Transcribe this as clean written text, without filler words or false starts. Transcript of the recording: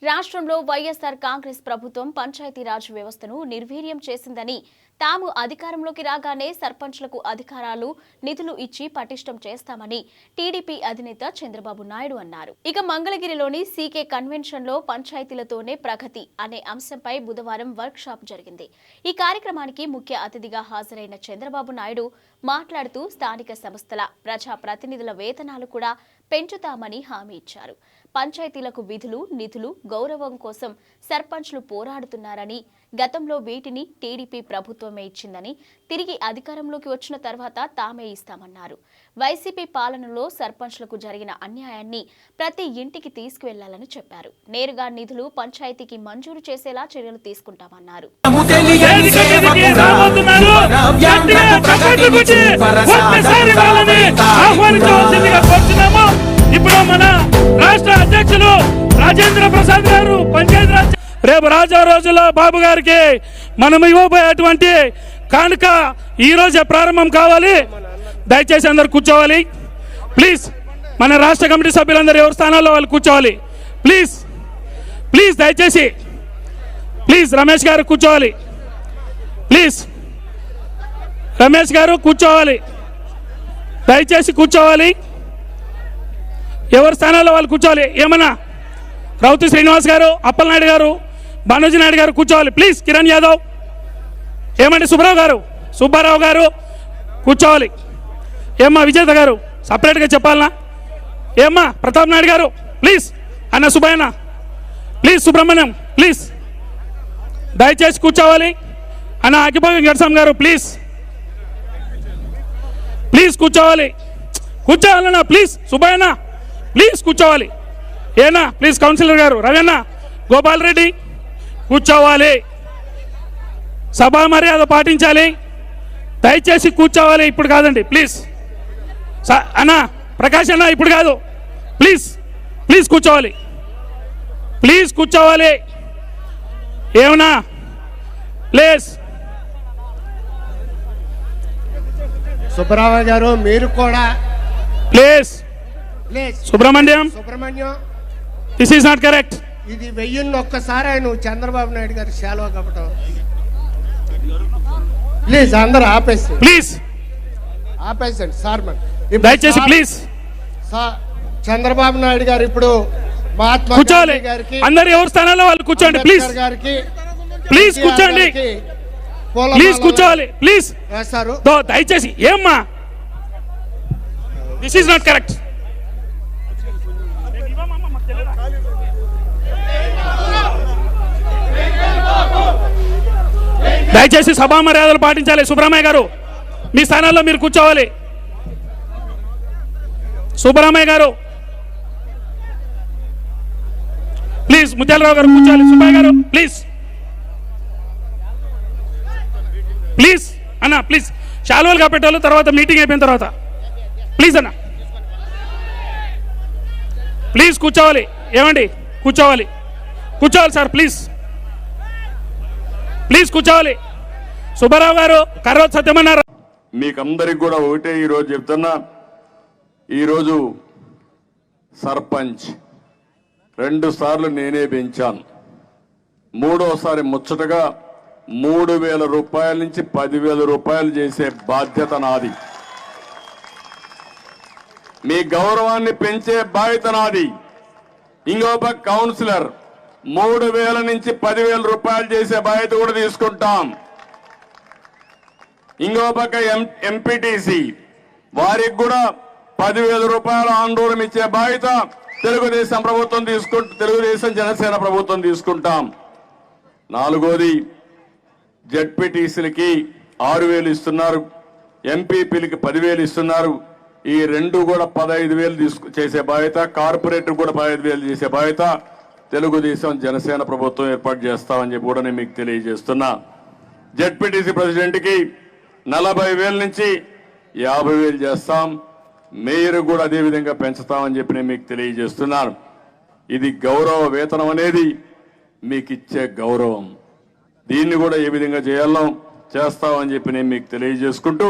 రాష్ట్రంలో వైఎస్ఆర్ కాంగ్రెస్ ప్రభుత్వం పంచాయతీరాజ్ వ్యవస్థను నిర్వీర్యం చేసిందని, తాము అధికారంలోకి రాగానే సర్పంచ్లకు అధికారాలు, నిధులు ఇచ్చి పటిష్టం చేస్తామని టీడీపీ అధినేత చంద్రబాబు నాయుడు అన్నారు. ఇక మంగళగిరిలోని సీకే కన్వెన్షన్లో పంచాయతీలతోనే ప్రగతి అనే అంశంపై బుధవారం వర్క్ షాప్ జరిగింది. ఈ కార్యక్రమానికి ముఖ్య అతిథిగా హాజరైన చంద్రబాబు నాయుడు మాట్లాడుతూ స్థానిక సంస్థల ప్రజా ప్రతినిధుల వేతనాలు కూడా పెంచుతామని హామీ ఇచ్చారు. పంచాయతీలకు విధులు, నిధులు, గౌరవం కోసం సర్పంచ్లు పోరాడుతున్నారని, గతంలో వీటిని టీడీపీ ప్రభుత్వమే ఇచ్చిందని, తిరిగి అధికారంలోకి వచ్చిన తర్వాత తామే ఇస్తామన్నారు. వైసీపీ పాలనలో సర్పంచ్లకు జరిగిన అన్యాయాన్ని ప్రతి ఇంటికి తీసుకువెళ్లాలని చెప్పారు. నేరుగా నిధులు పంచాయతీకి మంజూరు చేసేలా చర్యలు తీసుకుంటామన్నారు. ఇప్పుడు మన రాష్ట్ర అధ్యక్షులు రాజేంద్ర ప్రసాద్ గారు పంచాయతీరాజ్ రేపు రాజా రోజుల్లో బాబు గారికి మనం ఇవ్వబోయేటువంటి కానుక ఈ రోజే ప్రారంభం కావాలి. దయచేసి అందరు కూర్చోవాలి ప్లీజ్. మన రాష్ట్ర కమిటీ సభ్యులందరూ ఎవరి స్థానాల్లో వాళ్ళు కూర్చోవాలి ప్లీజ్. ప్లీజ్ దయచేసి ప్లీజ్. రమేష్ గారు కూర్చోవాలి ప్లీజ్. రమేష్ గారు కూర్చోవాలి, దయచేసి కూర్చోవాలి. ఎవరి స్థానాల్లో వాళ్ళు కూర్చోవాలి. ఏమన్నా రౌతి శ్రీనివాస్ గారు, అప్పలనాయుడు గారు, బానోజీ నాయుడు గారు కూర్చోవాలి ప్లీజ్. కిరణ్ యాదవ్, ఏమండి సుబ్బారావు గారు కూర్చోవాలి. ఏమ్మా విజేత గారు సపరేట్గా చెప్పాలనా? ఏమ్మా ప్రతాప్ నాయుడు గారు ప్లీజ్. అన్న సుబ్బయ్యన్న ప్లీజ్. సుబ్రహ్మణ్యం ప్లీజ్, దయచేసి కూర్చోవాలి. అన్న అకిపోయి గడ్సం గారు ప్లీజ్ ప్లీజ్ కూర్చోవాలి. కూర్చోవాలన్నా ప్లీజ్. సుబ్బయ్యన్న ప్లీజ్ కూర్చోవాలి. ఏనా ప్లీజ్. కౌన్సిలర్ గారు రవీణ గోపాల్ రెడ్డి కూర్చోవాలి. సభా మర్యాద పాటించాలి, దయచేసి కూర్చోవాలి. ఇప్పుడు కాదండి ప్లీజ్. అన్న ప్రకాష్ అన్న ఇప్పుడు కాదు ప్లీజ్. ప్లీజ్ కూర్చోవాలి, ప్లీజ్ కూర్చోవాలి. ఏమన్నా ప్లీజ్. సుబ్రహ్మణ్యం గారు మీరు కూడా please. Subrahmanyam this is not correct. ఇది 1000 ఒక్కసారి నువ్వు చంద్రబాబు నాయుడు గారు శాలువా కప్పటం. ప్లీజ్ అందరూ ఆపేసి ప్లీజ్ ఆపేసండి సార్. దయచేసి ప్లీజ్. చంద్రబాబు నాయుడు గారు ఇప్పుడు మహాత్మా కూర్చోవాలి. అందరు ఎవరి స్థానాల్లో వాళ్ళు కూర్చోండి ప్లీజ్. గారికి ప్లీజ్ కూర్చోండి ప్లీజ్. కూర్చోవాలి ప్లీజ్. దయచేసి. ఏమ్మా దిస్ ఈస్ నాట్ కరెక్ట్. దయచేసి సభా మర్యాదలు పాటించాలి. సుబ్రహ్మణ్య గారు మీ స్థానాల్లో మీరు కూర్చోవాలి. సుబ్రహ్మణ్య గారు ప్లీజ్. ముత్యాలరావు గారు కూర్చోవాలి. సుబ్బయ్య గారు ప్లీజ్ ప్లీజ్. అన్న ప్లీజ్. శాలువాలు కాపెట్టాలి తర్వాత మీటింగ్ అయిపోయిన తర్వాత ప్లీజ్ అన్న ప్లీజ్ కూర్చోవాలి. ఏమండి కూర్చోవాలి సార్ ప్లీజ్ ప్లీజ్ కూర్చోవాలి. సుబ్బారావు గారు కర్రోత్ సత్యమన్నారు. మీకందరికి కూడా ఒకటే ఈరోజు చెప్తున్నా, ఈరోజు సర్పంచ్ 2 సార్లు నేనే పెంచాను. 3వసారి ముచ్చటగా 3000 రూపాయల నుంచి 10,000 రూపాయలు చేసే బాధ్యత నాది. మీ గౌరవాన్ని పెంచే బాధ్యత నాది. ఇంకొక కౌన్సిలర్ 3000 నుంచి 10,000 రూపాయలు చేసే బాధ్యత కూడా తీసుకుంటాం. ఇంకో పక్క ఎంపీటీసీ వారికి కూడా 10,000 రూపాయల ఆందోళన ఇచ్చే బాధ్యత తెలుగుదేశం ప్రభుత్వం తెలుగుదేశం జనసేన ప్రభుత్వం తీసుకుంటాం. 4వది జడ్పీటీసీలకి 6,000 ఇస్తున్నారు, ఎంపీపీలకి 10,000 ఇస్తున్నారు. ఈ 2 కూడా 15,000 చేసే బాధ్యత, కార్పొరేటర్ కూడా 15,000 చేసే బాధ్యత తెలుగుదేశం జనసేన ప్రభుత్వం ఏర్పాటు చేస్తామని చెప్పి కూడా నేను మీకు తెలియజేస్తున్నా. జడ్పీటీసీ ప్రెసిడెంట్కి 40,000 నుంచి 50,000 చేస్తాం. మేయర్ కూడా అదే విధంగా పెంచుతామని చెప్పి నేను మీకు తెలియజేస్తున్నాను. ఇది గౌరవ వేతనం అనేది మీకు ఇచ్చే గౌరవం. దీన్ని కూడా ఏ విధంగా చేయాలో చేస్తామని చెప్పి నేను మీకు తెలియజేసుకుంటూ